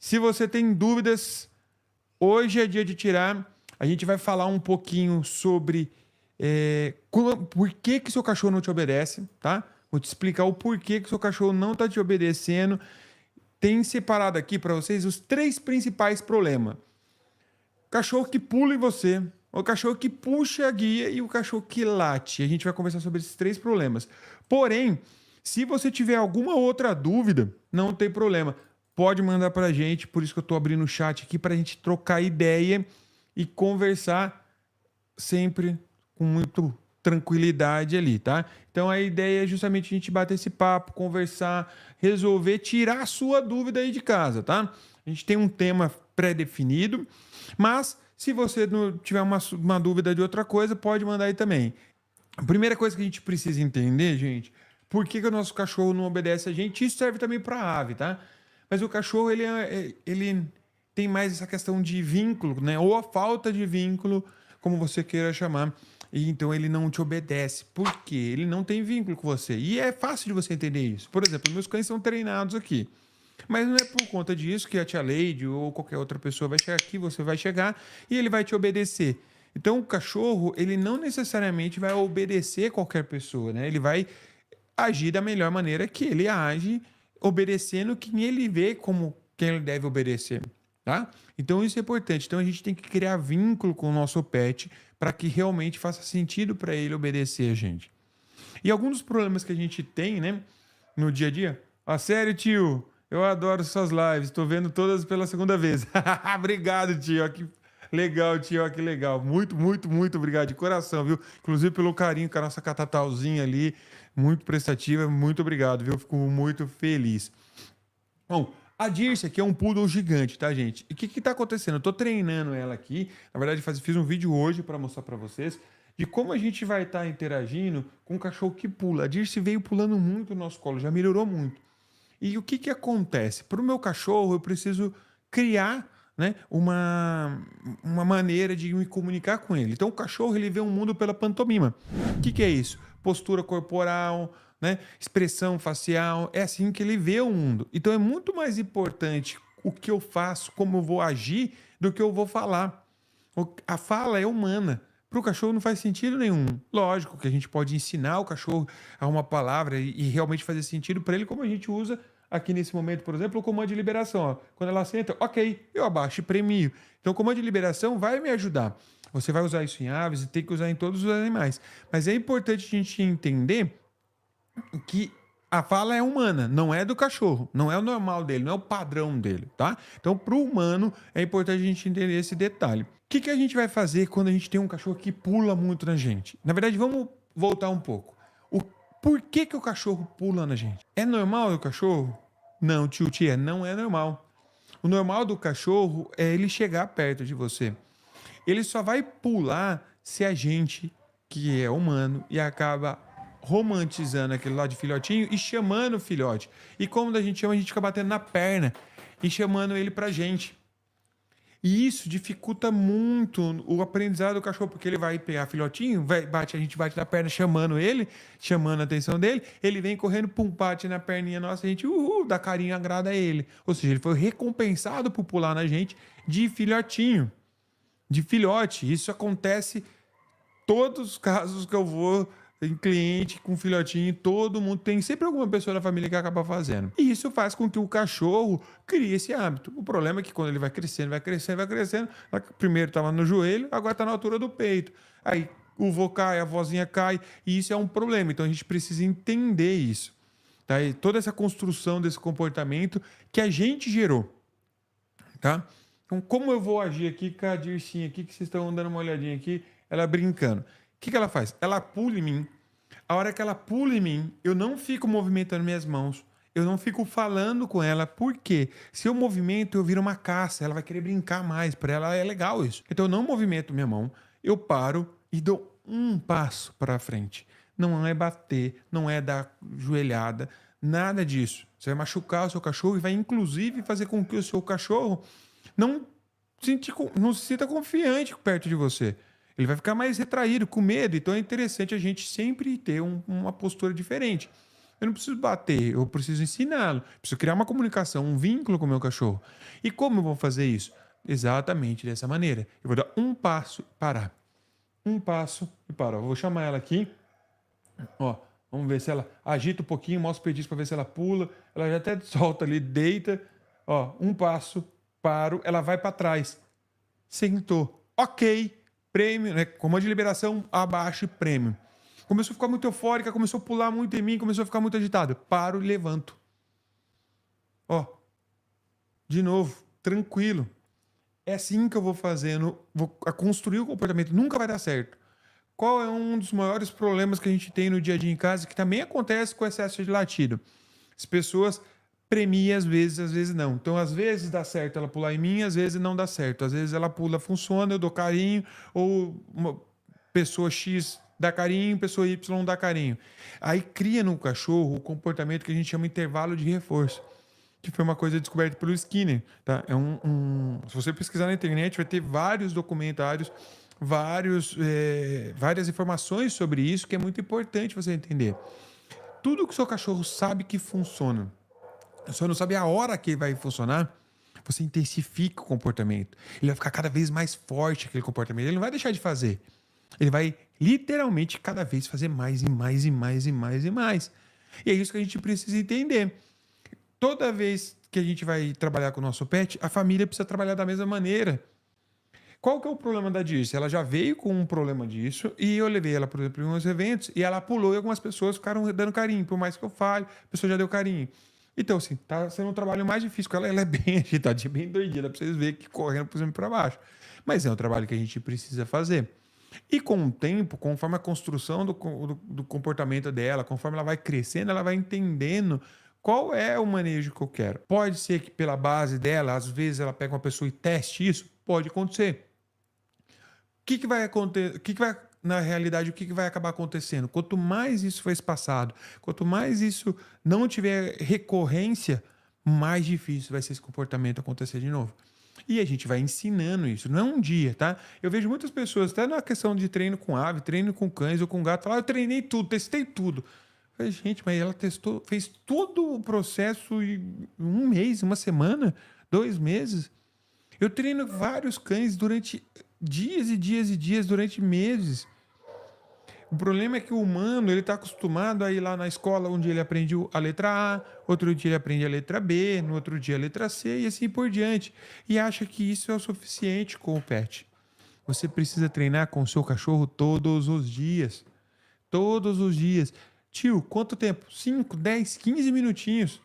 Se você tem dúvidas, hoje é dia de tirar. A gente vai falar um pouquinho sobre por que seu cachorro não te obedece, tá? Vou te explicar o porquê que seu cachorro não está te obedecendo. Tem separado aqui para vocês os 3 principais problemas. Cachorro que pula em você, o cachorro que puxa a guia e o cachorro que late. A gente vai conversar sobre esses 3 problemas. Porém, se você tiver alguma outra dúvida, não tem problema. Pode mandar para a gente, por isso que eu estou abrindo o chat aqui para a gente trocar ideia e conversar sempre com muita tranquilidade ali, tá? Então a ideia é justamente a gente bater esse papo, conversar, resolver, tirar a sua dúvida aí de casa, tá? A gente tem um tema pré-definido, mas se você não tiver uma dúvida de outra coisa, pode mandar aí também. A primeira coisa que a gente precisa entender, gente, por que o nosso cachorro não obedece a gente? Isso serve também para a ave, tá? Mas o cachorro, ele tem mais essa questão de vínculo, né? Ou a falta de vínculo, como você queira chamar. E então ele não te obedece. Por quê? Ele não tem vínculo com você. E é fácil de você entender isso. Por exemplo, meus cães são treinados aqui. Mas não é por conta disso que a tia Lady ou qualquer outra pessoa vai chegar aqui, você vai chegar e ele vai te obedecer. Então o cachorro, ele não necessariamente vai obedecer qualquer pessoa, né? Ele vai agir da melhor maneira que ele age, obedecendo quem ele vê como quem ele deve obedecer, tá? Então isso é importante. Então a gente tem que criar vínculo com o nosso pet para que realmente faça sentido para ele obedecer a gente. E alguns dos problemas que a gente tem, né, no dia a dia. Ah, sério, tio, eu adoro suas lives, tô vendo todas pela segunda vez. Obrigado, tio. Que legal, tio, que legal. Muito, muito, muito obrigado de coração, viu? Inclusive pelo carinho com a nossa catatalzinha ali, muito prestativa, muito obrigado, viu? Fico muito feliz. Bom, a Dirce aqui é um poodle gigante, tá, gente? E o que tá acontecendo? Eu tô treinando ela aqui. Na verdade, fiz um vídeo hoje para mostrar para vocês de como a gente vai estar interagindo com um cachorro que pula. A Dirce veio pulando muito no nosso colo, já melhorou muito. E o que acontece? Para o meu cachorro, eu preciso criar, né, uma maneira de me comunicar com ele. Então, o cachorro ele vê um mundo pela pantomima. O que é isso? Postura corporal, né, expressão facial. É assim que ele vê o mundo. Então, é muito mais importante o que eu faço, como eu vou agir, do que eu vou falar. A fala é humana. Para o cachorro não faz sentido nenhum. Lógico que a gente pode ensinar o cachorro a uma palavra e realmente fazer sentido para ele, como a gente usa aqui nesse momento, por exemplo, o comando de liberação. Ó. Quando ela senta, ok, eu abaixo e premio. Então, o comando de liberação vai me ajudar. Você vai usar isso em aves e tem que usar em todos os animais. Mas é importante a gente entender que a fala é humana, não é do cachorro, não é o normal dele, não é o padrão dele, tá? Então, para o humano, é importante a gente entender esse detalhe. O que a gente vai fazer quando a gente tem um cachorro que pula muito na gente? Na verdade, vamos voltar um pouco. Por que o cachorro pula na gente? É normal o cachorro? Não, tio, tia, não é normal. O normal do cachorro é ele chegar perto de você. Ele só vai pular se a gente, que é humano, e acaba romantizando aquele lá de filhotinho e chamando o filhote. E como a gente chama, a gente fica batendo na perna e chamando ele pra gente. E isso dificulta muito o aprendizado do cachorro, porque ele vai pegar filhotinho, a gente bate na perna chamando ele, chamando a atenção dele, ele vem correndo, pum, bate na perninha nossa, a gente, dá carinho, agrada a ele. Ou seja, ele foi recompensado por pular na gente de filhotinho, de filhote. Isso acontece todos os casos que eu vou em cliente com filhotinho, todo mundo tem sempre alguma pessoa da família que acaba fazendo. E isso faz com que o cachorro crie esse hábito. O problema é que quando ele vai crescendo, primeiro estava no joelho, agora está na altura do peito. Aí o vô cai, a vozinha cai, e isso é um problema. Então a gente precisa entender isso. Tá? E toda essa construção desse comportamento que a gente gerou. Tá? Então, como eu vou agir aqui com a Dircinha aqui, que vocês estão dando uma olhadinha aqui, ela brincando. O que ela faz? Ela pula em mim. A hora que ela pula em mim, eu não fico movimentando minhas mãos. Eu não fico falando com ela. Por quê? Se eu movimento, eu viro uma caça. Ela vai querer brincar mais. Para ela é legal isso. Então eu não movimento minha mão. Eu paro e dou um passo para frente. Não é bater, não é dar joelhada, nada disso. Você vai machucar o seu cachorro e vai inclusive fazer com que o seu cachorro não se sinta confiante perto de você. Ele vai ficar mais retraído, com medo. Então é interessante a gente sempre ter uma postura diferente. Eu não preciso bater, eu preciso ensiná-lo. Preciso criar uma comunicação, um vínculo com o meu cachorro. E como eu vou fazer isso? Exatamente dessa maneira. Eu vou dar um passo e parar. Um passo e parar. Eu vou chamar ela aqui. Ó, vamos ver se ela agita um pouquinho, mostra o petisco para ver se ela pula. Ela já até solta ali, deita. Ó, um passo, paro, ela vai para trás. Sentou. Ok. Prêmio, né? Comando de liberação, abaixo e prêmio. Começou a ficar muito eufórica, começou a pular muito em mim, começou a ficar muito agitada. Paro e levanto. Ó, de novo, tranquilo. É assim que eu vou fazendo, vou construir o comportamento. Nunca vai dar certo. Qual é um dos maiores problemas que a gente tem no dia a dia em casa, que também acontece com excesso de latido? As pessoas premiam às vezes não. Então, às vezes dá certo ela pular em mim, às vezes não dá certo. Às vezes ela pula, funciona, eu dou carinho, ou uma pessoa X dá carinho, pessoa Y dá carinho. Aí cria no cachorro o comportamento que a gente chama intervalo de reforço, que foi uma coisa descoberta pelo Skinner, tá? Se você pesquisar na internet, vai ter vários documentários, várias informações sobre isso, que é muito importante você entender. Tudo que o seu cachorro sabe que funciona, só não sabe a hora que vai funcionar, você intensifica o comportamento. Ele vai ficar cada vez mais forte aquele comportamento. Ele não vai deixar de fazer. Ele vai literalmente cada vez fazer mais e mais e mais e mais e mais. E é isso que a gente precisa entender. Toda vez que a gente vai trabalhar com o nosso pet, a família precisa trabalhar da mesma maneira. Qual que é o problema da Dirce? Ela já veio com um problema disso e eu levei ela, por exemplo, em uns eventos e ela pulou e algumas pessoas ficaram dando carinho. Por mais que eu fale, a pessoa já deu carinho. Então, assim, tá sendo um trabalho mais difícil com ela. Ela é bem agitadinha, bem doidinha, pra vocês verem que correndo por cima e pra baixo. Mas é um trabalho que a gente precisa fazer. E com o tempo, conforme a construção do comportamento dela, conforme ela vai crescendo, ela vai entendendo qual é o manejo que eu quero. Pode ser que pela base dela, às vezes ela pega uma pessoa e teste isso, pode acontecer. O que vai acontecer? Na realidade, o que vai acabar acontecendo? Quanto mais isso for espaçado, quanto mais isso não tiver recorrência, mais difícil vai ser esse comportamento acontecer de novo. E a gente vai ensinando isso, não é um dia, tá? Eu vejo muitas pessoas, até na questão de treino com ave, treino com cães ou com gato, falar, eu treinei tudo, testei tudo. Eu falei, gente, mas ela testou, fez todo o processo em um mês, uma semana, 2 meses. Eu treino vários cães durante dias e dias e dias, durante meses. O problema é que o humano, ele está acostumado a ir lá na escola, onde ele aprende a letra A, outro dia ele aprende a letra B, no outro dia a letra C e assim por diante. E acha que isso é o suficiente com o pet. Você precisa treinar com o seu cachorro todos os dias. Todos os dias. Tio, quanto tempo? 5, 10, 15 minutinhos.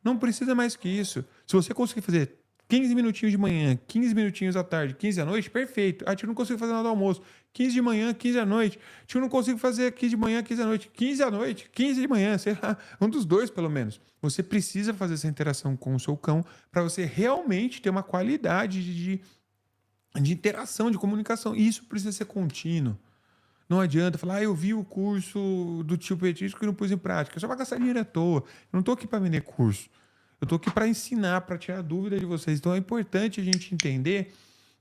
Não precisa mais que isso. Se você conseguir fazer 15 minutinhos de manhã, 15 minutinhos à tarde, 15 à noite, perfeito. Ah, tio, não consigo fazer nada do almoço. 15 de manhã, 15 à noite. Tio, não consigo fazer 15 de manhã, 15 à noite. 15 à noite, 15 de manhã, sei lá. Um dos dois, pelo menos. Você precisa fazer essa interação com o seu cão para você realmente ter uma qualidade de interação, de comunicação. E isso precisa ser contínuo. Não adianta falar, eu vi o curso do tio Petisco e não pus em prática. Só vai gastar dinheiro à toa. Eu não estou aqui para vender curso. Eu estou aqui para ensinar, para tirar dúvida de vocês. Então é importante a gente entender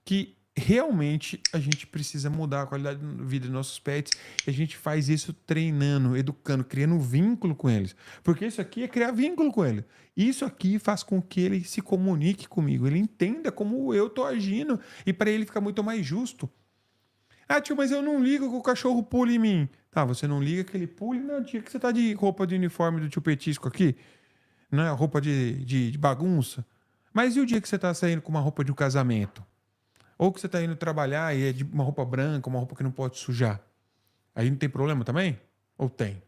que realmente a gente precisa mudar a qualidade de vida dos nossos pets. E a gente faz isso treinando, educando, criando um vínculo com eles. Porque isso aqui é criar vínculo com ele. Isso aqui faz com que ele se comunique comigo, ele entenda como eu estou agindo e para ele ficar muito mais justo. Ah, tio, mas eu não ligo que o cachorro pule em mim. Tá, você não liga que ele pule no dia que você tá de roupa de uniforme do tio Petisco aqui? Não é roupa de bagunça? Mas e o dia que você tá saindo com uma roupa de um casamento? Ou que você tá indo trabalhar e é de uma roupa branca, uma roupa que não pode sujar? Aí não tem problema também? Ou tem?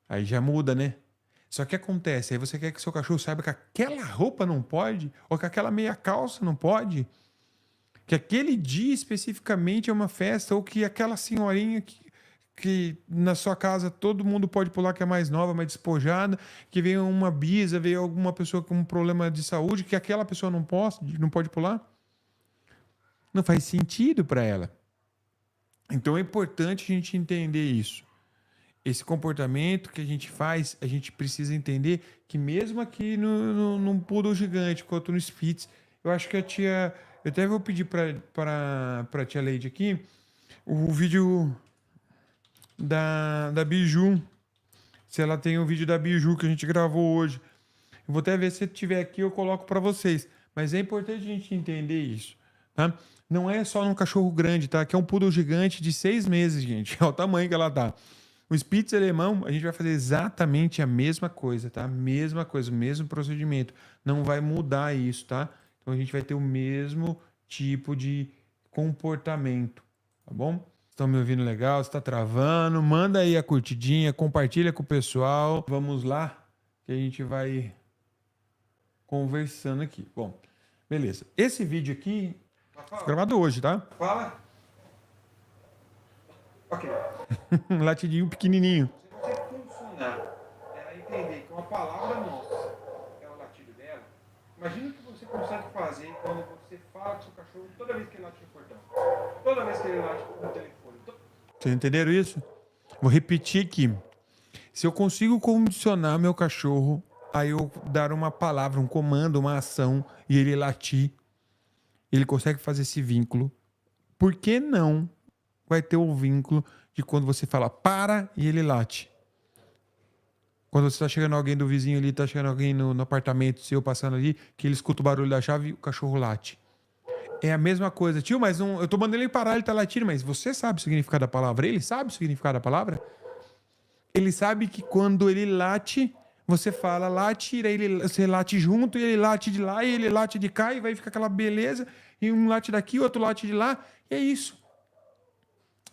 Aí já muda, né? Só que acontece, aí você quer que seu cachorro saiba que aquela roupa não pode? Ou que aquela meia calça não pode? Que aquele dia especificamente é uma festa, ou que aquela senhorinha que na sua casa todo mundo pode pular, que é mais nova, mais despojada, que veio uma bisa, veio alguma pessoa com um problema de saúde, que aquela pessoa não pode pular? Não faz sentido para ela. Então é importante a gente entender isso. Esse comportamento que a gente faz, a gente precisa entender que mesmo aqui num poodle gigante, quanto no Spitz, eu acho que a tia... Eu até vou pedir para a tia Leide aqui o vídeo da Biju. Se ela tem um vídeo da Biju que a gente gravou hoje. Eu vou até ver se tiver aqui, eu coloco para vocês. Mas é importante a gente entender isso, tá? Não é só num cachorro grande, tá? Que é um poodle gigante de 6 meses, gente. É o tamanho que ela tá. O Spitz alemão, a gente vai fazer exatamente a mesma coisa, tá? Mesma coisa, o mesmo procedimento. Não vai mudar isso, tá? Então a gente vai ter o mesmo tipo de comportamento, tá bom? Estão me ouvindo legal? Está travando? Manda aí a curtidinha, compartilha com o pessoal. Vamos lá, que a gente vai conversando aqui. Bom, beleza. Esse vídeo aqui foi gravado hoje, tá? Fala. Ok. Um latidinho pequenininho. Se você funcionar, ela entender que uma palavra nossa é o latido dela, imagina o que você consegue fazer quando você fala com seu cachorro toda vez que ele late no portão, toda vez que ele late no telefone. Vocês entenderam isso? Vou repetir aqui. Se eu consigo condicionar meu cachorro a eu dar uma palavra, um comando, uma ação e ele latir, ele consegue fazer esse vínculo. Por que não vai ter o vínculo de quando você fala para e ele late? Quando você está chegando alguém do vizinho ali, está chegando alguém no apartamento seu passando ali, que ele escuta o barulho da chave e o cachorro late. É a mesma coisa. Tio, mas não, eu tô mandando ele parar, ele tá latindo, mas você sabe o significado da palavra? Ele sabe o significado da palavra? Ele sabe que quando ele late, você fala late, aí você late junto, e ele late de lá, e ele late de cá, e vai ficar aquela beleza, e um late daqui, outro late de lá, e é isso.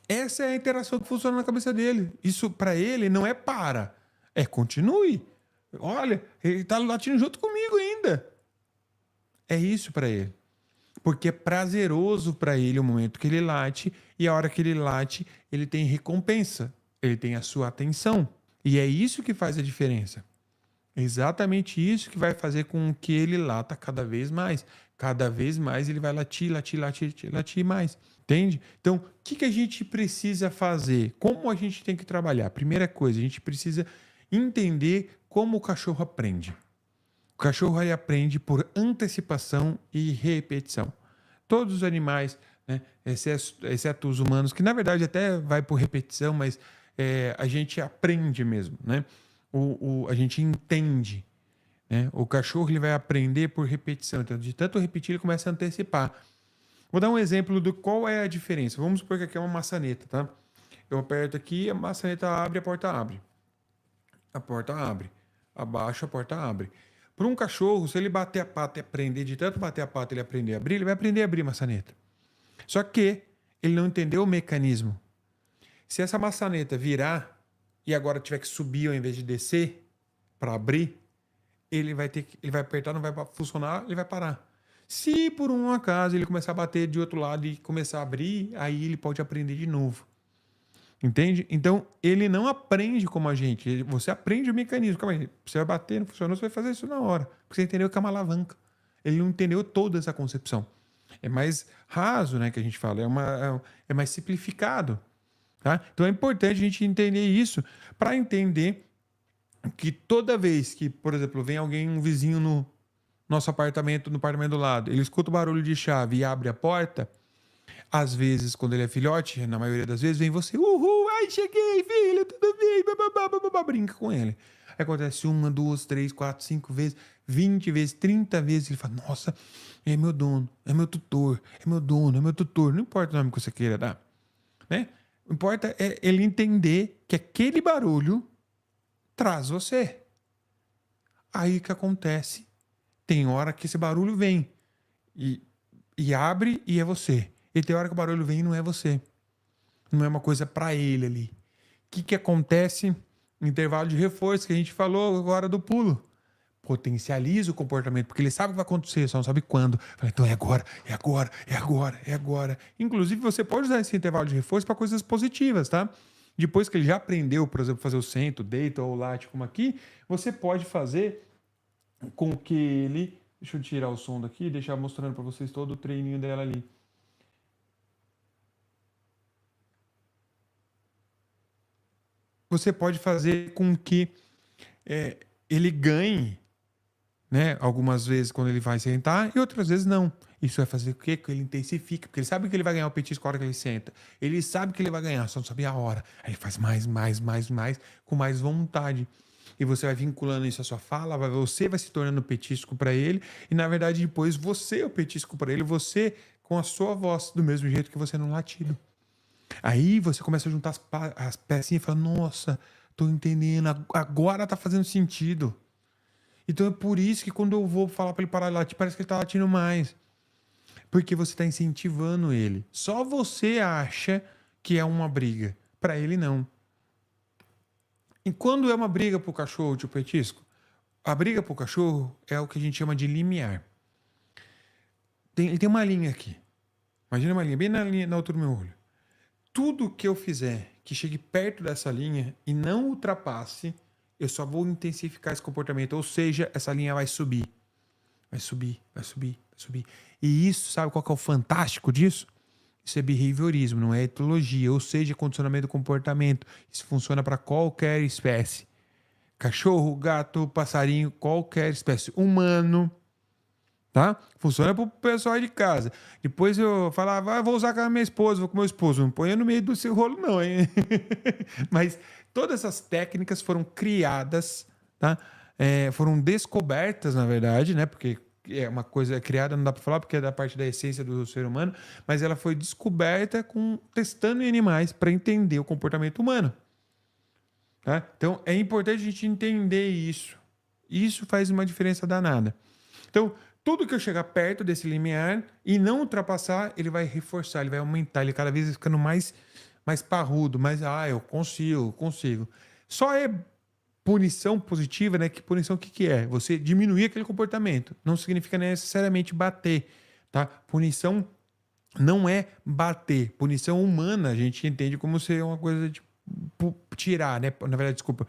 Essa é a interação que funciona na cabeça dele. Isso para ele não é para, é continue. Olha, ele tá latindo junto comigo ainda. É isso para ele. Porque é prazeroso para ele o momento que ele late, e a hora que ele late, ele tem recompensa, ele tem a sua atenção. E é isso que faz a diferença. É exatamente isso que vai fazer com que ele lata cada vez mais. Cada vez mais ele vai latir, latir, latir, latir mais. Entende? Então, o que a gente precisa fazer? Como a gente tem que trabalhar? Primeira coisa, a gente precisa entender como o cachorro aprende. O cachorro aí aprende por antecipação e repetição. Todos os animais, né, exceto os humanos, que na verdade até vai por repetição, mas a gente aprende mesmo, né? A gente entende, né? O cachorro ele vai aprender por repetição. Então, de tanto repetir, ele começa a antecipar. Vou dar um exemplo do qual é a diferença. Vamos supor que aqui é uma maçaneta, tá? Eu aperto aqui, a maçaneta abre, a porta abre. A porta abre. Abaixo, a porta abre. Para um cachorro, se ele bater a pata e aprender, de tanto bater a pata ele aprender a abrir, ele vai aprender a abrir a maçaneta. Só que ele não entendeu o mecanismo. Se essa maçaneta virar e agora tiver que subir ao invés de descer para abrir, ele vai apertar, não vai funcionar, ele vai parar. Se por um acaso ele começar a bater de outro lado e começar a abrir, aí ele pode aprender de novo. Entende? Então, ele não aprende como a gente. Você aprende o mecanismo. Calma aí, você vai bater, não funcionou, você vai fazer isso na hora. Porque você entendeu que é uma alavanca. Ele não entendeu toda essa concepção. É mais raso, né, que a gente fala. É mais simplificado. Tá? Então, é importante a gente entender isso para entender que toda vez que, por exemplo, vem alguém, um vizinho no nosso apartamento, no apartamento do lado, ele escuta o barulho de chave e abre a porta, às vezes, quando ele é filhote, na maioria das vezes, vem você, uhul, ai, cheguei, filho, tudo bem, bababá, brinca com ele. Aí acontece 1, 2, 3, 4, 5 vezes, 20 vezes, 30 vezes, ele fala, nossa, é meu dono, é meu tutor, é meu dono, é meu tutor, não importa o nome que você queira dar, né? O que importa é ele entender que aquele barulho traz você. Aí o que acontece? Tem hora que esse barulho vem e abre e é você. E tem hora que o barulho vem e não é você. Não é uma coisa para ele ali. O que acontece no intervalo de reforço que a gente falou agora do pulo? Potencializa o comportamento, porque ele sabe o que vai acontecer, só não sabe quando. Fala, então é agora, é agora, é agora, é agora. Inclusive, você pode usar esse intervalo de reforço para coisas positivas, tá? Depois que ele já aprendeu, por exemplo, fazer o sento, deita ou late, como aqui, você pode fazer com que ele... Deixa eu tirar o som daqui e deixar mostrando para vocês todo o treininho dela ali. Você pode fazer com que ele ganhe né? Algumas vezes quando ele vai sentar e outras vezes não. Isso vai fazer o quê? Que ele intensifica, porque ele sabe que ele vai ganhar o petisco a hora que ele senta. Ele sabe que ele vai ganhar, só não sabe a hora. Aí ele faz mais, mais, mais, mais, com mais vontade. E você vai vinculando isso à sua fala, você vai se tornando petisco para ele, e na verdade depois você é o petisco para ele, você com a sua voz, do mesmo jeito que você no latido. Aí você começa a juntar as pecinhas e fala, nossa, tô entendendo, agora tá fazendo sentido. Então é por isso que quando eu vou falar para ele parar de latir, parece que ele tá latindo mais. Porque você está incentivando ele. Só você acha que é uma briga. Para ele, não. E quando é uma briga pro cachorro, tio Petisco? A briga pro cachorro é o que a gente chama de limiar. Ele tem uma linha aqui. Imagina uma linha, bem na altura do meu olho. Tudo que eu fizer que chegue perto dessa linha e não ultrapasse, eu só vou intensificar esse comportamento. Ou seja, essa linha vai subir. Vai subir, vai subir, vai subir. E isso, sabe qual que é o fantástico disso? Isso é behaviorismo, não é etologia, ou seja, condicionamento do comportamento. Isso funciona para qualquer espécie. Cachorro, gato, passarinho, qualquer espécie. Humano, tá? Funciona para o pessoal de casa. Depois eu falava, vou usar com a minha esposa, vou com o meu esposo. Não ponha no meio do seu rolo não, hein? Mas todas essas técnicas foram criadas, tá? Foram descobertas, na verdade, né? Porque é uma coisa criada, não dá para falar, porque é da parte da essência do ser humano, mas ela foi descoberta testando em animais para entender o comportamento humano. Tá? Então, é importante a gente entender isso. Isso faz uma diferença danada. Então, tudo que eu chegar perto desse limiar e não ultrapassar, ele vai reforçar, ele vai aumentar, ele cada vez vai ficando mais parrudo, mais, eu consigo. Só é punição positiva, né? Que punição o que é? Você diminuir aquele comportamento. Não significa necessariamente bater, tá? Punição não é bater. Punição humana a gente entende como ser uma coisa de tirar, né? Na verdade, desculpa.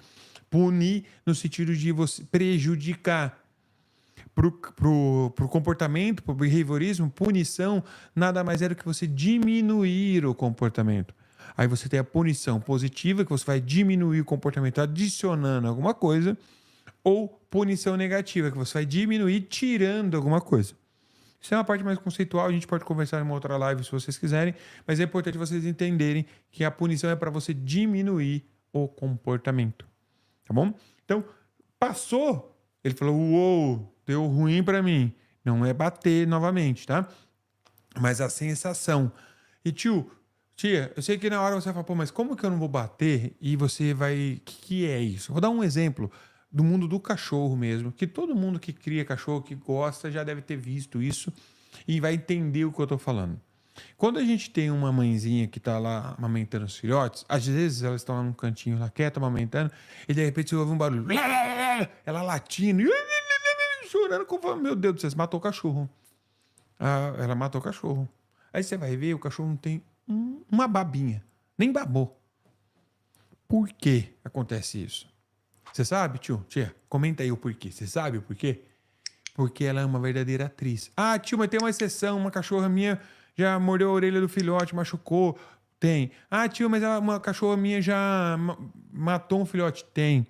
Punir no sentido de você prejudicar. Pro comportamento, pro behaviorismo, punição nada mais é do que você diminuir o comportamento. Aí você tem a punição positiva, que você vai diminuir o comportamento adicionando alguma coisa, ou punição negativa, que você vai diminuir tirando alguma coisa. Isso é uma parte mais conceitual, a gente pode conversar em uma outra live se vocês quiserem, mas é importante vocês entenderem que a punição é para você diminuir o comportamento. Tá bom? Então, passou, ele falou, uou, deu ruim para mim. Não é bater novamente, tá? Mas a sensação. E tia, eu sei que na hora você fala, pô, mas como que eu não vou bater? E você vai... O que é isso? Vou dar um exemplo do mundo do cachorro mesmo, que todo mundo que cria cachorro, que gosta, já deve ter visto isso e vai entender o que eu tô falando. Quando a gente tem uma mãezinha que tá lá amamentando os filhotes, às vezes elas estão lá num cantinho lá quieta, amamentando, e de repente você ouve um barulho. Ela latindo, chorando, conforme, meu Deus do céu, você matou o cachorro. Ela matou o cachorro. Aí você vai ver, o cachorro não tem uma babinha, nem babou. Por que acontece isso? Você sabe, tia? Comenta aí o porquê. Você sabe o porquê? Porque ela é uma verdadeira atriz. Tio, mas tem uma exceção, uma cachorra minha já mordeu a orelha do filhote, machucou. Tem. Tio, mas uma cachorra minha já matou um filhote. Tem.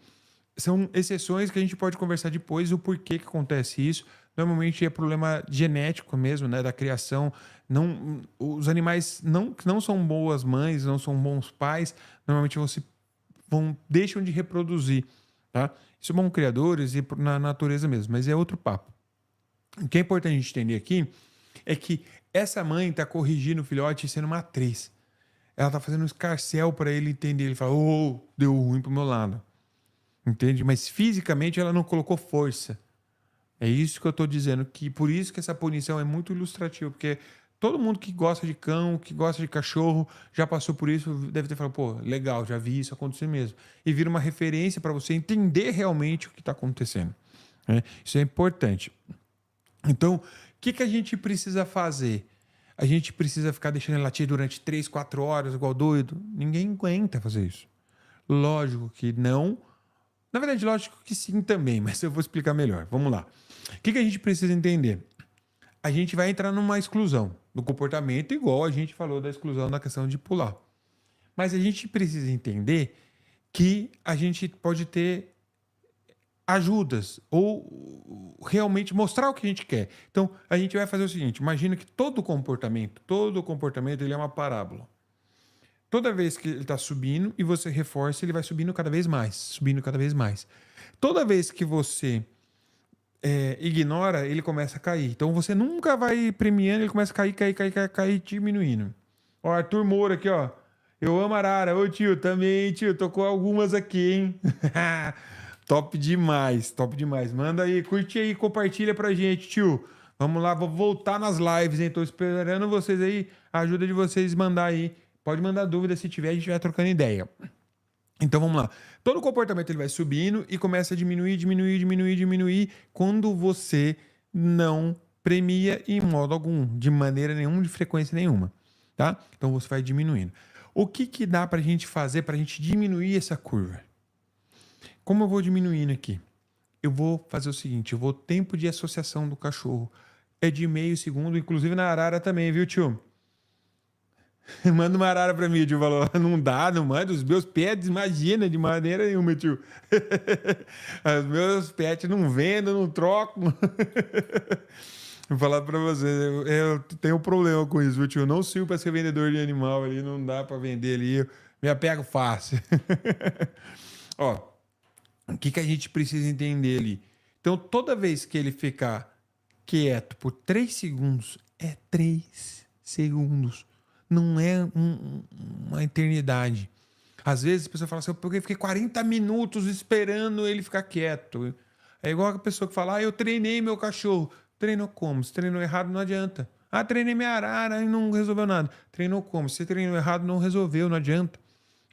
São exceções que a gente pode conversar depois, o porquê que acontece isso. Normalmente é problema genético mesmo, né, da criação. Não, os animais não são boas mães, não são bons pais, normalmente deixam de reproduzir. Tá? Isso são criadores e na natureza mesmo, mas é outro papo. O que é importante a gente entender aqui é que essa mãe está corrigindo o filhote sendo uma atriz. Ela está fazendo um escarcéu para ele entender. Ele fala, deu ruim pro meu lado. Entende? Mas fisicamente ela não colocou força. É isso que eu estou dizendo, que por isso que essa punição é muito ilustrativa, porque todo mundo que gosta de cão, que gosta de cachorro, já passou por isso, deve ter falado, pô, legal, já vi isso acontecer mesmo. E vira uma referência para você entender realmente o que está acontecendo. Né? Isso é importante. Então, o que a gente precisa fazer? A gente precisa ficar deixando ele latir durante 3, 4 horas, igual doido? Ninguém aguenta fazer isso. Lógico que não. Na verdade, lógico que sim também, mas eu vou explicar melhor. Vamos lá. O que a gente precisa entender? A gente vai entrar numa exclusão do comportamento, igual a gente falou da exclusão da questão de pular. Mas a gente precisa entender que a gente pode ter ajudas ou realmente mostrar o que a gente quer. Então, a gente vai fazer o seguinte, imagina que todo comportamento ele é uma parábola. Toda vez que ele está subindo e você reforça, ele vai subindo cada vez mais, subindo cada vez mais. Toda vez que você ignora, ele começa a cair. Então você nunca vai premiando, ele começa a cair, diminuindo. Ó, Arthur Moura aqui, ó. Eu amo arara. Ô tio, também, tio. Tocou algumas aqui, hein? Top demais, top demais. Manda aí, curte aí, compartilha pra gente, tio. Vamos lá, vou voltar nas lives, hein? Tô esperando vocês aí, a ajuda de vocês mandar aí. Pode mandar dúvida se tiver, a gente vai trocando ideia. Então vamos lá. Todo comportamento ele vai subindo e começa a diminuir quando você não premia em modo algum, de maneira nenhuma, de frequência nenhuma, tá? Então você vai diminuindo. O que dá pra gente fazer pra gente diminuir essa curva? Como eu vou diminuindo aqui? Eu vou fazer o seguinte, eu vou tempo de associação do cachorro é de meio segundo, inclusive na arara também, viu, tio? Manda uma arara pra mim, tio. Falou, não dá, não manda. Os meus pets, imagina, de maneira nenhuma, tio. Os meus pets não vendem, não trocam. Vou falar pra você, eu tenho um problema com isso, viu, tio? Eu não sirvo pra ser vendedor de animal ali, não dá pra vender ali. Eu me apego fácil. Ó, o que a gente precisa entender ali? Então, toda vez que ele ficar quieto por 3 segundos, é 3 segundos. Não é uma eternidade. Às vezes a pessoa fala assim, eu fiquei 40 minutos esperando ele ficar quieto. É igual a pessoa que fala, eu treinei meu cachorro. Treinou como? Se treinou errado, não adianta. Treinei minha arara e não resolveu nada. Treinou como? Se treinou errado, não resolveu, não adianta.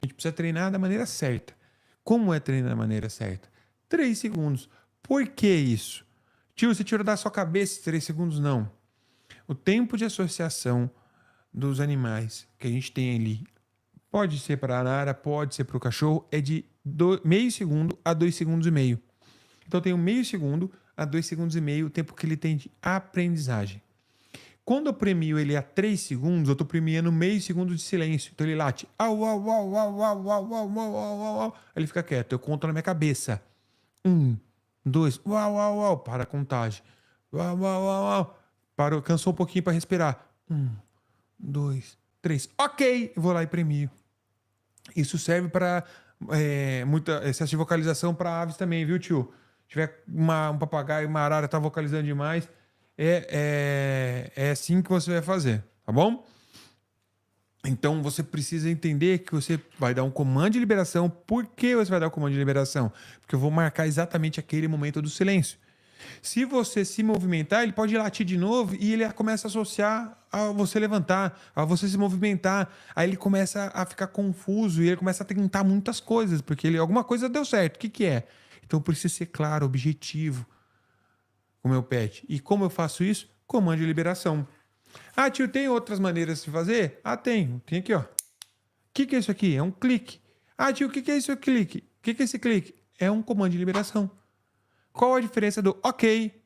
A gente precisa treinar da maneira certa. Como é treinar da maneira certa? 3 segundos. Por que isso? Tio, você tirou da sua cabeça 3 segundos? Não. O tempo de associação dos animais que a gente tem ali, pode ser para a arara, pode ser para o cachorro, é de meio segundo a 2 segundos e meio. Então tem um meio segundo a 2 segundos e meio o tempo que ele tem de aprendizagem. Quando eu premio ele a 3 segundos, eu estou premiando meio segundo de silêncio. Então ele late, au, au, au, au, au, au, au, au, au, au. Ele fica quieto, eu conto na minha cabeça. 1, 2, uau, uau, uau, para a contagem. Uau, uau, uau, uau. Parou, cansou um pouquinho para respirar. 1, 2, 3. Ok, eu vou lá e premio. Isso serve para muita excesso de vocalização para aves também, viu, tio? Se tiver um papagaio, uma arara tá vocalizando demais, é assim que você vai fazer, tá bom? Então você precisa entender que você vai dar um comando de liberação. Por que você vai dar o comando de liberação? Porque eu vou marcar exatamente aquele momento do silêncio. Se você se movimentar, ele pode latir de novo e ele começa a associar a você levantar, a você se movimentar. Aí ele começa a ficar confuso e ele começa a tentar muitas coisas, porque alguma coisa deu certo. O que é? Então precisa ser claro, objetivo com o meu pet. E como eu faço isso? Comando de liberação. Tio, tem outras maneiras de fazer? Tenho. Tem aqui, ó. O que é isso aqui? É um clique. Tio, o que é isso clique? O que é esse clique? É um comando de liberação. Qual a diferença do ok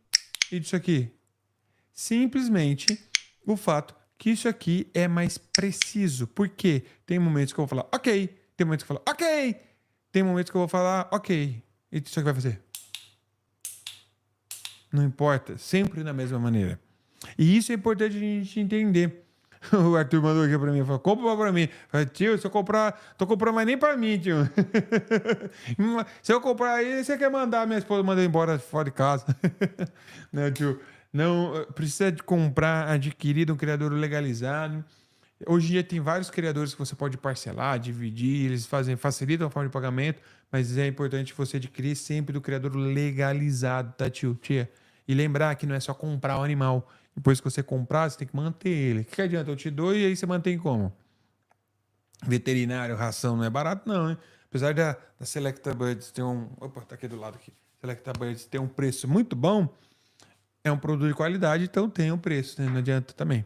e disso aqui? Simplesmente o fato que isso aqui é mais preciso. Por quê? Tem momentos que eu vou falar ok, tem momentos que eu vou falar ok, tem momentos que eu vou falar ok. E isso aqui vai fazer? Não importa, sempre da mesma maneira. E isso é importante a gente entender. O Arthur mandou aqui pra mim, falou, compra pra mim. Falei, tio, se eu comprar, tô comprando mais nem pra mim, tio. Se eu comprar aí, você quer mandar minha esposa mandar embora fora de casa. Não, tio, não, precisa de comprar adquirido um criador legalizado. Hoje em dia tem vários criadores que você pode parcelar, dividir, eles facilitam a forma de pagamento, mas é importante você adquirir sempre do criador legalizado, tá, tio, tia? E lembrar que não é só comprar o animal. Depois que você comprar, você tem que manter ele. O que adianta? Eu te dou e aí você mantém como? Veterinário, ração, não é barato não, hein? Apesar da Selecta Birds ter um... Opa, tá aqui do lado aqui. Selecta Birds ter um preço muito bom, é um produto de qualidade, então tem um preço, né? Não adianta também.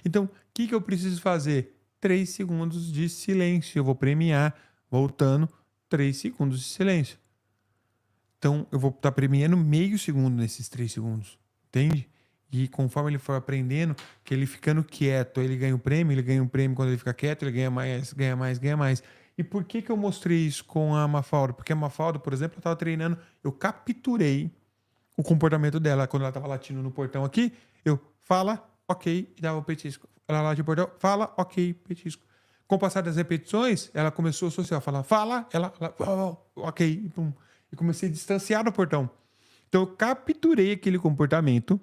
Então, o que eu preciso fazer? 3 segundos de silêncio. Eu vou premiar, voltando, 3 segundos de silêncio. Então, eu vou estar premiando meio segundo nesses 3 segundos. Entende? E conforme ele for aprendendo, que ele ficando quieto, ele ganha um prêmio quando ele fica quieto, ele ganha mais, ganha mais, ganha mais. E por que que eu mostrei isso com a Mafalda? Porque a Mafalda, por exemplo, eu estava treinando, eu capturei o comportamento dela quando ela estava latindo no portão aqui. Eu fala, ok, e dava o petisco. Ela late no portão, fala, ok, petisco. Com o passar das repetições, ela começou a associar, falar, fala, ela ok, e pum. E comecei a distanciar do portão. Então eu capturei aquele comportamento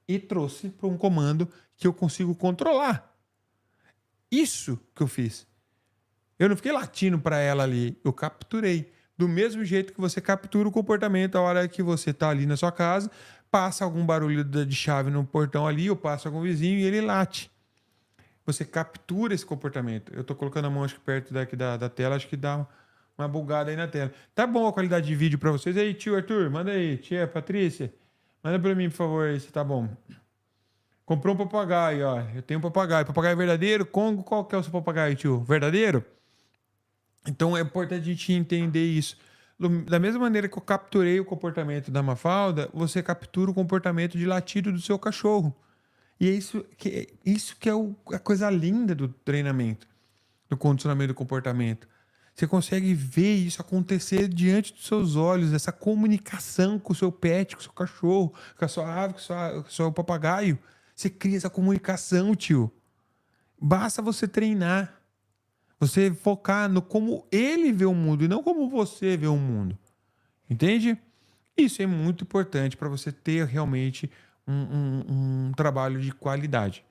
e trouxe para um comando que eu consigo controlar. Isso que eu fiz. Eu não fiquei latindo para ela ali, eu capturei. Do mesmo jeito que você captura o comportamento a hora que você está ali na sua casa, passa algum barulho de chave no portão ali, ou passa algum vizinho e ele late. Você captura esse comportamento. Eu estou colocando a mão acho que perto daqui da tela, acho que dá uma bugada aí na tela. Tá bom a qualidade de vídeo para vocês? Aí, tio Arthur, manda aí. Tia Patrícia, manda para mim, por favor, aí se tá bom. Comprou um papagaio, ó. Eu tenho um papagaio. Papagaio verdadeiro? Congo, qual que é o seu papagaio, tio? Verdadeiro? Então é importante a gente entender isso. Da mesma maneira que eu capturei o comportamento da Mafalda, você captura o comportamento de latido do seu cachorro. E é isso que é a coisa linda do treinamento, do condicionamento do comportamento. Você consegue ver isso acontecer diante dos seus olhos, essa comunicação com o seu pet, com o seu cachorro, com a sua ave, com o seu papagaio. Você cria essa comunicação, tio. Basta você treinar. Você focar no como ele vê o mundo e não como você vê o mundo. Entende? Isso é muito importante para você ter realmente um trabalho de qualidade.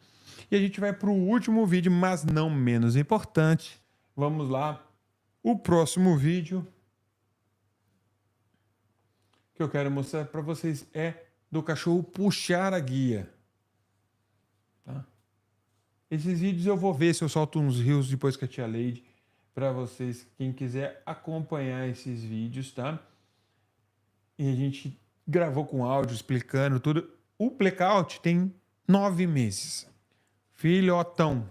E a gente vai para o último vídeo, mas não menos importante. Vamos lá. O próximo vídeo que eu quero mostrar para vocês é do cachorro puxar a guia. Tá? Esses vídeos eu vou ver se eu solto uns reels depois que a tia Leide para vocês, quem quiser acompanhar esses vídeos, tá? E a gente gravou com áudio explicando tudo. O Blackout tem 9 meses. Filhotão,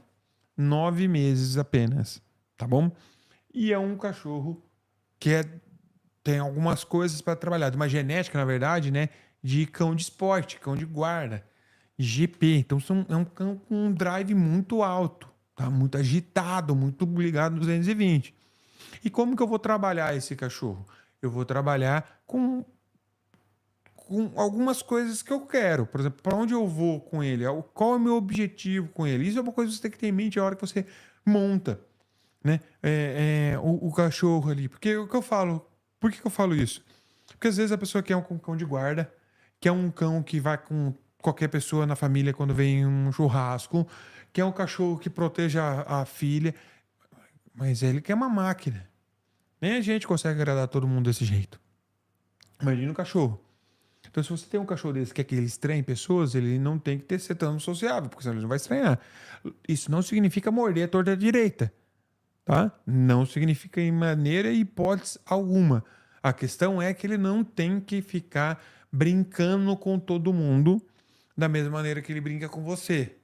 9 meses apenas, tá bom? E é um cachorro que tem algumas coisas para trabalhar. Uma genética, na verdade, né? De cão de esporte, cão de guarda, GP. Então é um cão com um drive muito alto, tá? Muito agitado, muito ligado no 220. E como que eu vou trabalhar esse cachorro? Eu vou trabalhar com algumas coisas que eu quero. Por exemplo, para onde eu vou com ele? Qual é o meu objetivo com ele? Isso é uma coisa que você tem que ter em mente a hora que você monta, né? O cachorro ali. Porque o que eu falo... Por que eu falo isso? Porque às vezes a pessoa quer um cão de guarda, quer um cão que vai com qualquer pessoa na família quando vem um churrasco, quer um cachorro que proteja a filha, mas ele quer uma máquina. Nem a gente consegue agradar todo mundo desse jeito. Imagina um cachorro. Então, se você tem um cachorro desse que é que ele estranha pessoas, ele não tem que ser tão sociável, porque senão ele não vai estranhar. Isso não significa morder a torta direita, tá? Não significa em maneira e hipótese alguma. A questão é que ele não tem que ficar brincando com todo mundo da mesma maneira que ele brinca com você,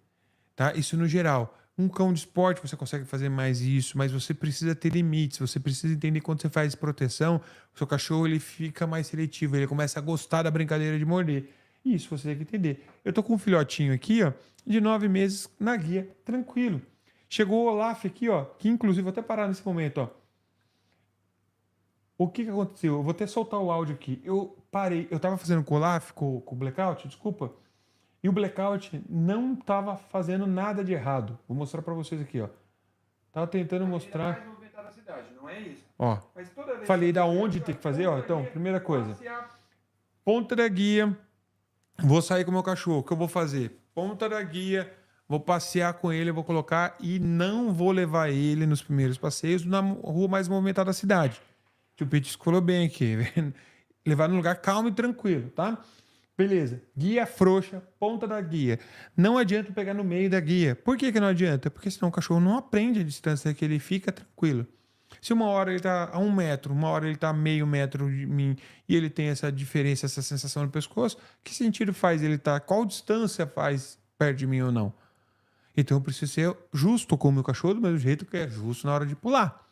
tá? Isso no geral. Um cão de esporte você consegue fazer mais isso, mas você precisa ter limites, você precisa entender quando você faz proteção, o seu cachorro ele fica mais seletivo, ele começa a gostar da brincadeira de morder. Isso você tem que entender. Eu tô com um filhotinho aqui, ó, de 9 meses na guia, tranquilo. Chegou o Olaf aqui, ó, que inclusive vou até parar nesse momento, ó. O que aconteceu? Eu vou até soltar o áudio aqui. Eu parei, eu tava fazendo com o Olaf, com o Blackout, desculpa. E o Blackout não estava fazendo nada de errado. Vou mostrar para vocês aqui, ó. Tava tentando mostrar. Mais movimentada da cidade, não é isso? Ó. Mas toda vez Falei que da eu onde vejo tem que a fazer, ó. ponta Então, da guia, primeira coisa. passear, Ponta da guia. Vou sair com o meu cachorro. O que eu vou fazer? Ponta da guia. Vou passear com ele, vou colocar e não vou levar ele nos primeiros passeios na rua mais movimentada da cidade. O Petisco falou bem aqui. Levar num lugar calmo e tranquilo, tá? Beleza. Guia frouxa, ponta da guia. Não adianta pegar no meio da guia. Por que não adianta? Porque senão o cachorro não aprende a distância que ele fica tranquilo. Se uma hora ele está a 1 metro, uma hora ele está a meio metro de mim e ele tem essa diferença, essa sensação no pescoço, que sentido faz ele estar? Qual distância faz perto de mim ou não? Então eu preciso ser justo com o meu cachorro do mesmo jeito que é justo na hora de pular.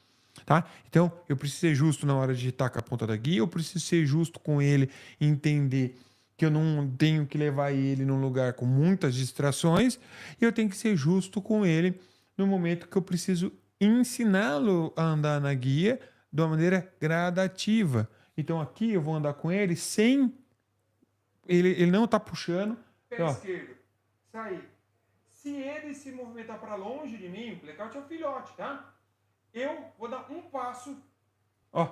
Tá? Então eu preciso ser justo na hora de estar com a ponta da guia, eu preciso ser justo com ele, entender que eu não tenho que levar ele num lugar com muitas distrações, e eu tenho que ser justo com ele no momento que eu preciso ensiná-lo a andar na guia de uma maneira gradativa. Então aqui eu vou andar com ele sem... Ele não tá puxando. Pé Ó, esquerdo. Sair. Se ele se movimentar para longe de mim, o blackout é o filhote, tá? Eu vou dar um passo ó,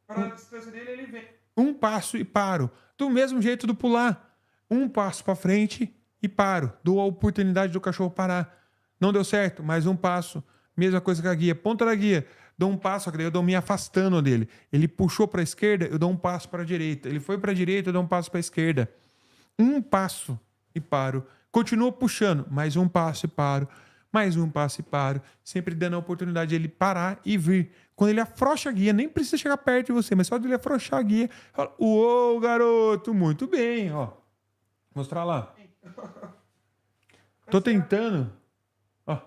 para a distância dele, ele vem. um passo e paro. Do mesmo jeito do pular. Um passo para frente e paro. Dou a oportunidade do cachorro parar. Não deu certo, mais um passo. Mesma coisa com a guia. Ponta da guia. Dou um passo, eu dou me afastando dele. Ele puxou para a esquerda, eu dou um passo para a direita. Ele foi para a direita, eu dou um passo para a esquerda. Um passo e paro. Continuo puxando, mais um passo e paro. Mais um passo e paro. Sempre dando a oportunidade de ele parar e vir. Quando ele afrouxa a guia, nem precisa chegar perto de você, mas só de ele afrouxar a guia, fala, uou, garoto, muito bem, ó. Mostrar lá. Tô tentando. Ó.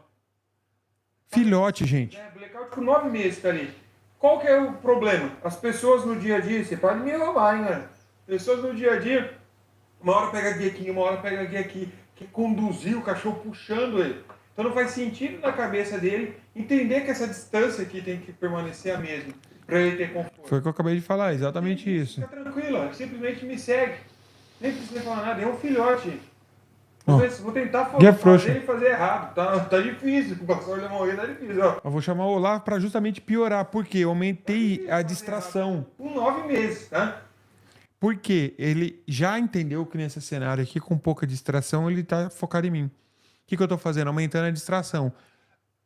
Filhote, gente. Blackout com 9 meses, tá ali. Qual que é o problema? As pessoas no dia a dia, você pode me roubar, hein, cara? Pessoas no dia a dia, uma hora pega a guia aqui, uma hora pega a guia aqui, que conduzir o cachorro puxando ele. Então não faz sentido na cabeça dele entender que essa distância aqui tem que permanecer a mesma, para ele ter conforto. Foi o que eu acabei de falar, exatamente isso. Fica tranquilo, ó, simplesmente me segue. Nem precisa falar nada, é um filhote. Ó, Vou tentar guia fazer frouxa. ele fazer errado, tá difícil, o pastor de morrer tá difícil, ó. Eu vou chamar o Olavo para justamente piorar, porque eu aumentei a distração. Com 9 meses, tá? Porque ele já entendeu que nesse cenário aqui, com pouca distração, ele tá focado em mim. O que eu tô fazendo? Aumentando a distração.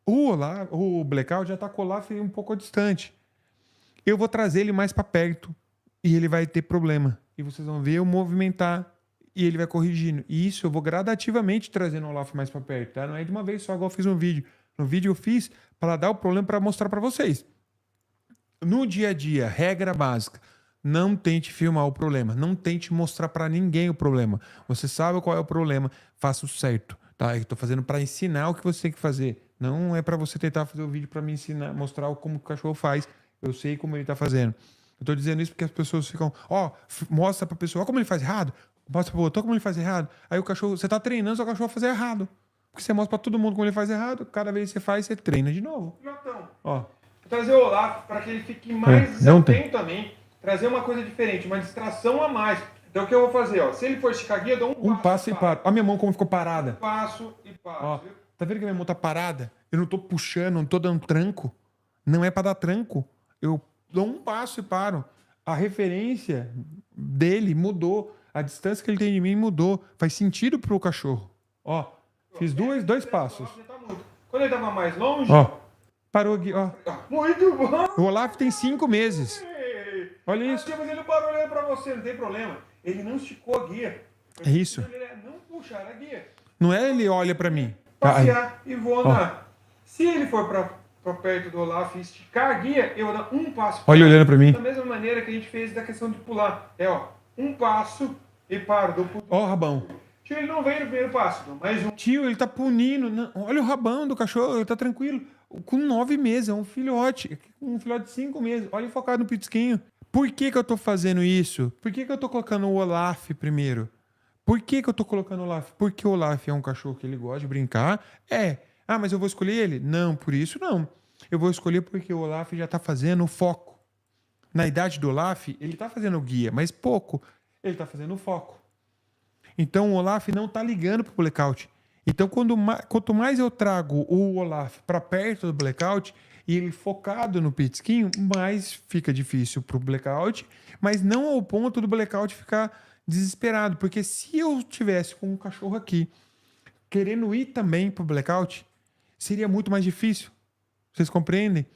O blackout já tá com o Olaf um pouco distante. Eu vou trazer ele mais para perto e ele vai ter problema. E vocês vão ver eu movimentar e ele vai corrigindo. E isso eu vou gradativamente trazendo o Olaf mais para perto, tá? Não é de uma vez só, igual eu fiz um vídeo. No vídeo eu fiz para dar o problema para mostrar para vocês. No dia a dia, regra básica. Não tente filmar o problema. Não tente mostrar para ninguém o problema. Você sabe qual é o problema. Faça o certo. Tá? Eu tô fazendo para ensinar o que você tem que fazer. Não é para você tentar fazer o vídeo para me ensinar, mostrar como o cachorro faz. Eu sei como ele tá fazendo. Eu tô dizendo isso porque as pessoas ficam, mostra pra pessoa, ó como ele faz errado. Mostra pro outro, ó como ele faz errado. Aí o cachorro, você tá treinando seu cachorro a fazer errado. Porque você mostra pra todo mundo como ele faz errado. Cada vez que você faz, você treina de novo. Filhotão. Ó. Vou trazer o Olaf para que ele fique mais não tem. atento a mim. Trazer uma coisa diferente, uma distração a mais. Então o que eu vou fazer? Ó, se ele for esticar a guia, eu dou Um passo e paro. Ó a minha mão como ficou parada. Um passo e paro. Ó, Viu? tá vendo que minha mão tá parada? Eu não tô puxando, não tô dando tranco. Não é pra dar tranco. Eu dou um passo e paro. A referência dele mudou. A distância que ele tem de mim mudou. Faz sentido pro cachorro. Ó, fiz dois passos. Quando ele tava mais longe... Ó, parou aqui, ó. Muito bom! O Olaf tem 5 meses. Olha isso. Mas ele não parou olhando pra você, não tem problema. Ele não esticou a guia. É isso. Ele é não puxar a guia. Não é ele olha pra mim. Passear e vou andar. Se ele for pra perto do Olaf e esticar a guia, eu vou dar um passo. Olha olhando pra mim. Da mesma maneira que a gente fez da questão de pular. É, ó, um passo e paro. Ó o rabão. Tio, ele não veio no primeiro passo, mais um. Tio, ele tá punindo. Não, olha o rabão do cachorro, ele tá tranquilo. Com 9 meses, é um filhote. Um filhote de 5 meses. Olha focado no pitisquinho. Por que eu tô fazendo isso? Por que eu tô colocando o Olaf primeiro? Por que eu tô colocando o Olaf? Porque o Olaf é um cachorro que ele gosta de brincar. Ah, mas eu vou escolher ele? Não, por isso não. Eu vou escolher porque o Olaf já tá fazendo o foco. Na idade do Olaf, ele tá fazendo o guia, mas pouco. Ele tá fazendo o foco. Então o Olaf não tá ligando pro blackout. Então quanto mais eu trago o Olaf para perto do blackout e ele focado no pitisquinho, mais fica difícil pro blackout, mas não ao ponto do blackout ficar desesperado, porque se eu tivesse com um cachorro aqui querendo ir também pro blackout, seria muito mais difícil. Vocês compreendem?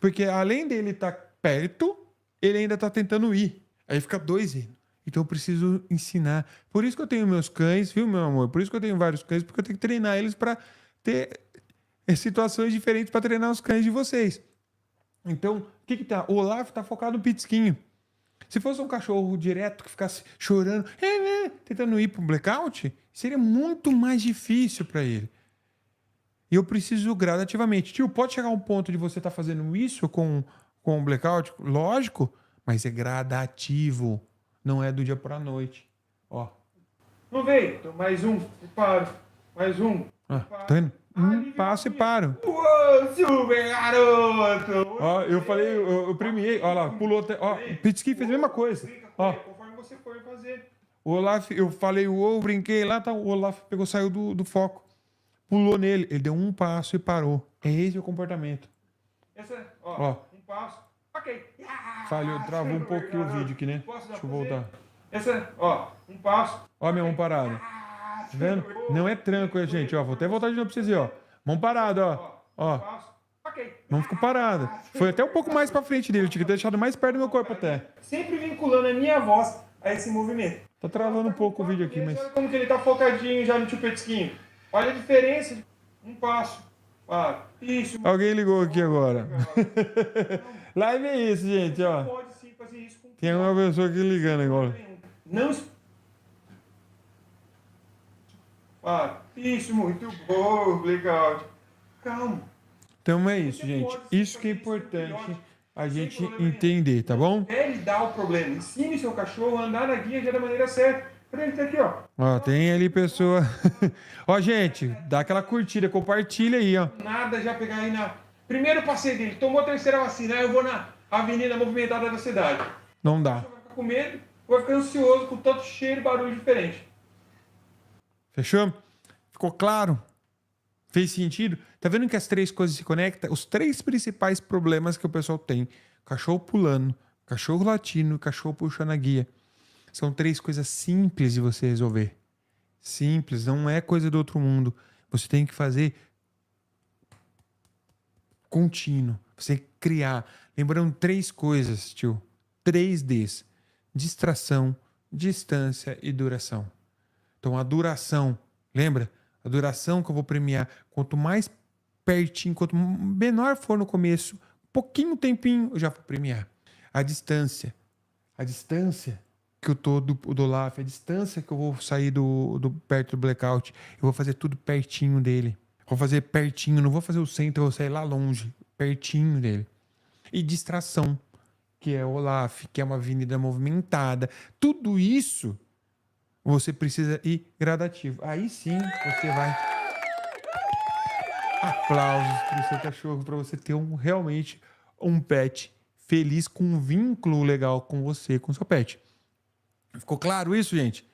Porque além dele estar perto, ele ainda tá tentando ir. Aí fica 2 indo. Então eu preciso ensinar. Por isso que eu tenho meus cães, viu, meu amor? Por isso que eu tenho vários cães, porque eu tenho que treinar eles para ter situações diferentes para treinar os cães de vocês. Então, o que tá? O Olaf tá focado no pitisquinho. Se fosse um cachorro direto que ficasse chorando, tentando ir pro blackout, seria muito mais difícil para ele. E eu preciso gradativamente. Tio, pode chegar um ponto de você estar fazendo isso com o blackout? Lógico, mas é gradativo. Não é do dia para a noite. Ó. Não veio. Então, mais um e paro. Mais um. Tá vendo? um passo e paro. Uou, super garoto! Ó, eu falei, eu premiei, ó lá, pulou até, ó, o Pitsky fez a mesma coisa. Brinca com Ó, ele, conforme você for fazer. o Olaf, eu falei, uou, brinquei lá, tá, o Olaf pegou, saiu do foco, pulou nele, ele deu um passo e parou. É esse o comportamento. Essa, Ó. um passo. Ok. Falhou, travou um pouquinho o vídeo aqui, né? Posso dar Deixa eu pra você? voltar. Essa, um passo. Ó, minha mão parada. Tá vendo? Não é tranco, gente, ó, vou até voltar de novo pra vocês verem, ó. Mão parada, ó. Ó, Passo. Ok. mão ficou parada. Foi até um pouco mais pra frente dele, eu tinha que ter deixado mais perto do meu corpo até. Sempre vinculando a minha voz a esse movimento. Tá travando um pouco o vídeo aqui, mas... Olha como que ele tá focadinho já no chupetisquinho. Olha a diferença. Um passo. Isso. Alguém ligou aqui agora. Live é isso, gente, ó. Pode sim fazer isso com Tem uma pessoa aqui ligando agora. Não. Isso, muito bom, legal. Calma. Então é isso, gente. Isso que é importante a gente entender, tá bom? Ele dá o problema. Ensine seu cachorro a andar na guia já da maneira certa. Pra ele tá aqui, ó. Ó, tem ali pessoa. Ó, gente, dá aquela curtida, compartilha aí, ó. Nada já pegar aí na. Primeiro passeio dele, tomou a terceira vacina, aí eu vou na avenida movimentada da cidade. Não dá. Vai ficar com medo, vai ficar ansioso com tanto cheiro e barulho diferente. Fechou? Ficou claro? Fez sentido? Tá vendo que as três coisas se conectam? Os três principais problemas que o pessoal tem: cachorro pulando, cachorro latindo, cachorro puxando a guia. São três coisas simples de você resolver. Simples, não é coisa do outro mundo. Você tem que fazer contínuo. Você tem que criar. Lembrando três coisas, tio. 3Ds: distração, distância e duração. Então a duração, lembra? A duração que eu vou premiar, quanto mais pertinho, quanto menor for no começo, pouquinho tempinho eu já vou premiar. A distância que eu tô do Olaf, a distância que eu vou sair do perto do blackout, eu vou fazer tudo pertinho dele. Vou fazer pertinho, não vou fazer o centro, eu vou sair lá longe, pertinho dele. E distração, que é o Olaf, que é uma avenida movimentada. Tudo isso você precisa ir gradativo. Aí sim você vai. Aplausos para o seu cachorro, para você ter realmente um pet feliz, com um vínculo legal com você, com o seu pet. Ficou claro isso, gente?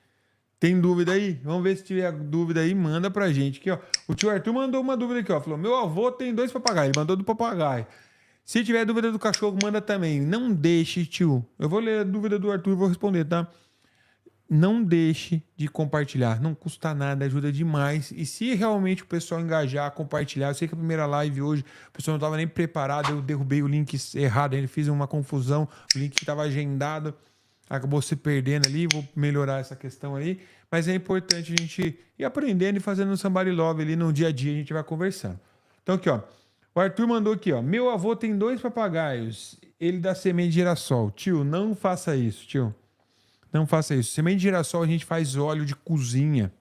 Tem dúvida aí? Vamos ver se tiver dúvida aí, manda pra gente aqui, ó. O tio Arthur mandou uma dúvida aqui, ó. Falou: meu avô tem 2 papagaios. Ele mandou do papagaio. Se tiver dúvida do cachorro, manda também. Não deixe, tio. Eu vou ler a dúvida do Arthur e vou responder, tá? Não deixe de compartilhar. Não custa nada, ajuda demais. E se realmente o pessoal engajar, compartilhar. Eu sei que a primeira live hoje, o pessoal não estava nem preparado. Eu derrubei o link errado. Ele fez uma confusão. O link estava agendado. Acabou se perdendo ali. Vou melhorar essa questão ali. Mas é importante a gente ir aprendendo e fazendo um somebody love ali no dia a dia. A gente vai conversando. Então aqui, ó. O Arthur mandou aqui, ó. Meu avô tem 2 papagaios. Ele dá semente de girassol. Tio, não faça isso, tio. Não faça isso. Semente de girassol a gente faz óleo de cozinha,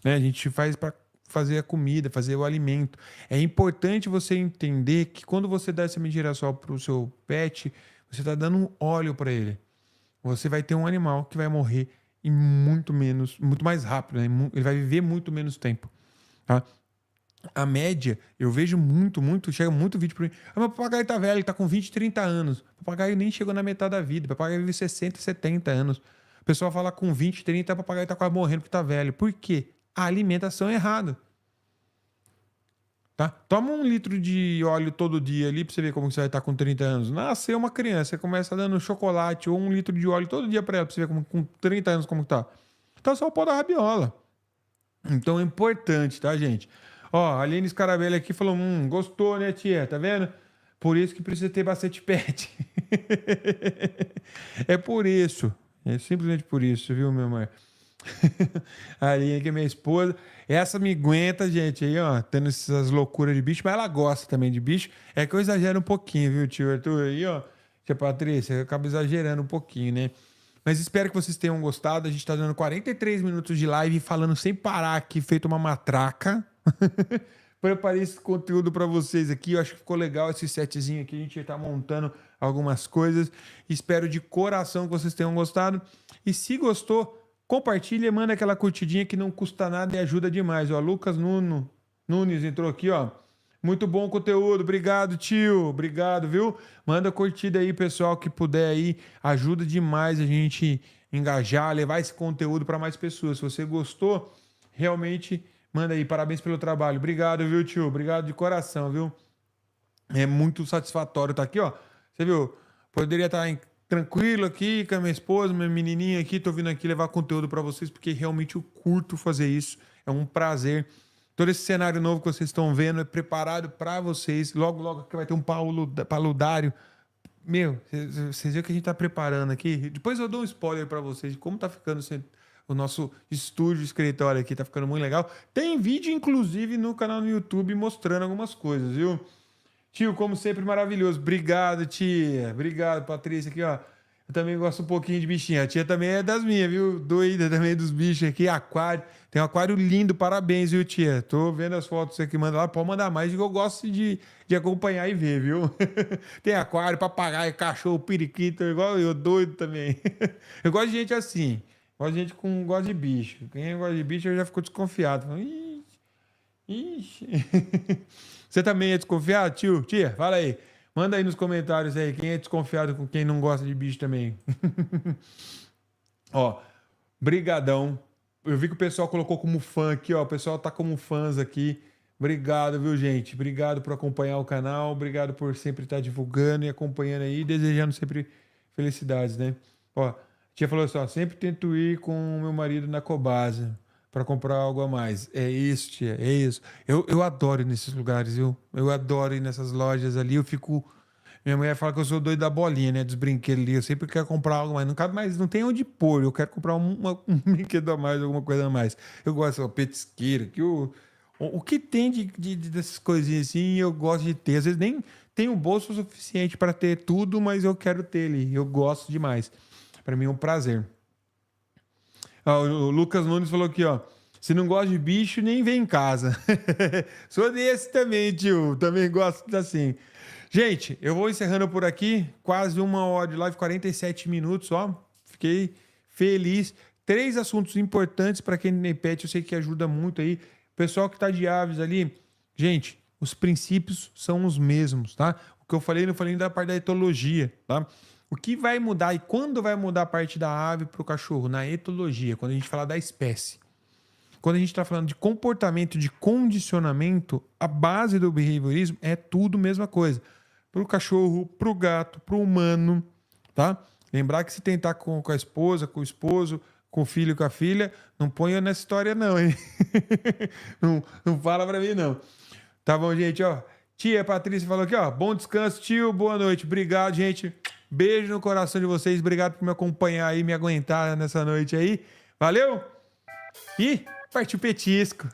né? A gente faz para fazer a comida, fazer o alimento. É importante você entender que quando você dá semente de girassol para o seu pet, você está dando um óleo para ele. Você vai ter um animal que vai morrer em muito mais rápido, né? Ele vai viver muito menos tempo, tá? A média, eu vejo chega muito vídeo para mim. Meu papagaio tá velho, ele tá com 20, 30 anos. O papagaio nem chegou na metade da vida. O papagaio vive 60, 70 anos. O pessoal fala com 20, 30, o papagaio tá quase morrendo porque tá velho. Por quê? A alimentação é errada. Tá? Toma 1 litro de óleo todo dia ali pra você ver como você vai estar com 30 anos. Nasceu uma criança, você começa dando chocolate ou 1 litro de óleo todo dia pra ela, pra você ver como, com 30 anos como tá. Tá só o pó da rabiola. Então é importante, tá, gente? Ó, a Aline Scarabelli aqui falou, gostou, né, tia? Tá vendo? Por isso que precisa ter bastante pet. É por isso. É simplesmente por isso, viu, meu amor? A Aline, que é minha esposa. Essa me aguenta, gente, aí, ó, tendo essas loucuras de bicho, mas ela gosta também de bicho. É que eu exagero um pouquinho, viu, tio Arthur? Aí, ó, tia Patrícia, eu acabo exagerando um pouquinho, né? Mas espero que vocês tenham gostado. A gente tá dando 43 minutos de live falando sem parar aqui, feito uma matraca. Preparei esse conteúdo para vocês aqui. Eu acho que ficou legal esse setzinho aqui. A gente tá montando algumas coisas. Espero de coração que vocês tenham gostado. E se gostou, compartilha e manda aquela curtidinha que não custa nada e ajuda demais. Ó, Lucas Nuno Nunes entrou aqui, ó. Muito bom conteúdo, obrigado, tio, obrigado, viu? Manda curtida aí, pessoal, que puder aí, ajuda demais a gente engajar, levar esse conteúdo para mais pessoas. Se você gostou, realmente manda aí, parabéns pelo trabalho. Obrigado, viu, tio? Obrigado de coração, viu? É muito satisfatório estar aqui, ó. Você viu? Poderia estar tranquilo aqui com a minha esposa, minha menininha aqui, tô vindo aqui levar conteúdo para vocês porque realmente eu curto fazer isso. É um prazer. Todo esse cenário novo que vocês estão vendo é preparado para vocês. Logo, logo aqui vai ter um paludário. Meu, vocês viram o que a gente tá preparando aqui? Depois eu dou um spoiler para vocês de como tá ficando o nosso estúdio, escritório aqui. Tá ficando muito legal. Tem vídeo, inclusive, no canal no YouTube mostrando algumas coisas, viu? Tio, como sempre, maravilhoso. Obrigado, tia. Obrigado, Patrícia, aqui, ó. Eu também gosto um pouquinho de bichinho. A tia também é das minhas, viu? Doida também dos bichos aqui. Aquário. Tem um aquário lindo. Parabéns, viu, tia? Tô vendo as fotos que manda lá. Pode mandar mais, que eu gosto de acompanhar e ver, viu? Tem aquário, papagaio, cachorro, periquito, igual eu, doido também. Eu gosto de gente assim. Gosto de gente com gosta de bicho. Quem gosta de bicho, eu já fico desconfiado. Ixi. Você também é desconfiado, tio? Tia, fala aí. Manda aí nos comentários aí quem é desconfiado com quem não gosta de bicho também. Ó, brigadão. Eu vi que o pessoal colocou como fã aqui, ó. O pessoal tá como fãs aqui. Obrigado, viu, gente? Obrigado por acompanhar o canal. Obrigado por sempre estar divulgando e acompanhando aí, desejando sempre felicidades, né? Ó, a tia falou assim, ó, sempre tento ir com o meu marido na Cobasa para comprar algo a mais. É isso, tia, é isso. Eu adoro ir nesses lugares, viu? Eu adoro ir nessas lojas ali. Eu fico. Minha mulher fala que eu sou doido da bolinha, né? Dos brinquedos ali. Eu sempre quero comprar algo mais. Não cabe mais, não tem onde pôr. Eu quero comprar um brinquedo a mais, alguma coisa a mais. Eu gosto de petisqueira, que o que tem dessas coisinhas assim, eu gosto de ter. Às vezes nem tenho bolso suficiente para ter tudo, mas eu quero ter ali. Eu gosto demais. Para mim é um prazer. Ó, o Lucas Nunes falou aqui, ó. Se não gosta de bicho, nem vem em casa. Sou desse também, tio. Também gosto assim. Gente, eu vou encerrando por aqui. Quase 1 hora de live, 47 minutos, ó. Fiquei feliz. 3 assuntos importantes para quem tem pet. Eu sei que ajuda muito aí. Pessoal que tá de aves ali. Gente, os princípios são os mesmos, tá? O que eu falei, não falei da parte da etologia, tá? O que vai mudar e quando vai mudar a parte da ave para o cachorro? Na etologia, quando a gente fala da espécie. Quando a gente está falando de comportamento, de condicionamento, a base do behaviorismo é tudo a mesma coisa. Para o cachorro, para o gato, para o humano, tá? Lembrar que se tentar com a esposa, com o esposo, com o filho, com a filha, não ponha nessa história não, hein? não fala para mim, não. Tá bom, gente, ó. Tia Patrícia falou aqui, ó. Bom descanso, tio. Boa noite. Obrigado, gente. Beijo no coração de vocês. Obrigado por me acompanhar aí, me aguentar nessa noite aí. Valeu? E partiu petisco.